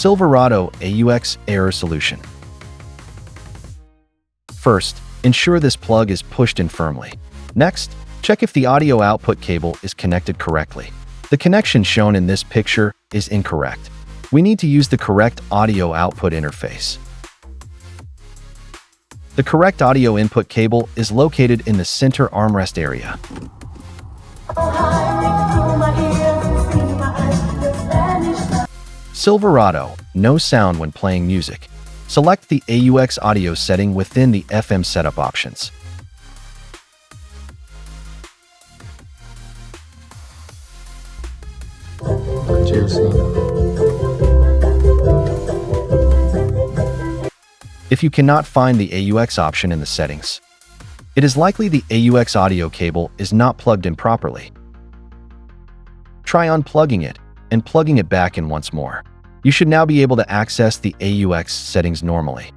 Silverado AUX error solution. First, ensure this plug is pushed in firmly. Next, check if the audio output cable is connected correctly. The connection shown in this picture is incorrect. We need to use the correct audio output interface. The correct audio input cable is located in the center armrest area. Silverado, no sound when playing music. Select the AUX audio setting within the FM setup options. If you cannot find the AUX option in the settings, it is likely the AUX audio cable is not plugged in properly. Try unplugging it and plugging it back in once more. You should now be able to access the AUX settings normally.